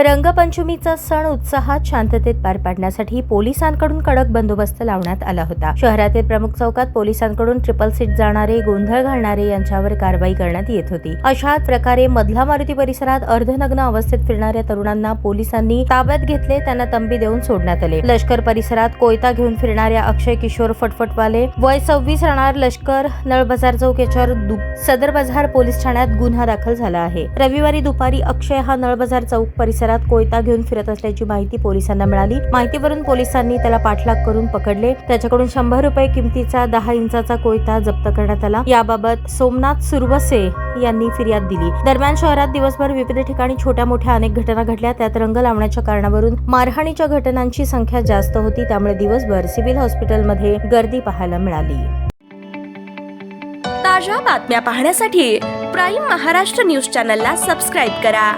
रंगपंचमीचा सण उत्साहात शांततेत पार पाडण्यासाठी पोलिसांकडून कडक बंदोबस्त लावण्यात आला होता। शहरातील प्रमुख चौकात पोलिसांकडून ट्रिपल सीट जाणारे, गोंधळ घालणारे यांच्यावर कारवाई करण्यात येत होती। अशाच प्रकारे मधला मारुती परिसरात अर्धनग्न अवस्थेत फिरणाऱ्या तरुणांना पोलिसांनी ताब्यात घेतले, त्यांना तंबी देऊन सोडण्यात आले। लष्कर परिसरात कोयता घेऊन फिरणाऱ्या अक्षय किशोर फटफटवाले वय 26 राहणार लष्कर नळबजार चौक याच्यावर सदर बाजार पोलीस ठाण्यात गुन्हा दाखल झाला आहे। रविवारी दुपारी अक्षय हा नळबजार चौक परिसरात कोयता घेऊन फिरत असल्याची माहिती पोलिसांना मिळाली। माहितीवरून पोलिसांनी त्याला पाठलाग करून पकडले। त्याच्याकडून 100 रुपये किमतीचा 10 इंचाचा कोयता जप्त करण्यात आला। याबाबत सोमनाथ सुरवसे यांनी फिर्याद दिली। दरम्यान शहरात दिवसभर विविध ठिकाणी छोट्या मोठ्या अनेक घटना घडल्या। त्यात रंग लावण्याच्या कारणावरून मारहाणीच्या घटनांची संख्या जास्त होती, त्यामुळे दिवसभर सिव्हिल हॉस्पिटलमध्ये गर्दी पाहायला मिळाली। ताज्या बातम्या पाहण्यासाठी प्राईम महाराष्ट्र न्यूज चॅनलला सबस्क्राईब करा।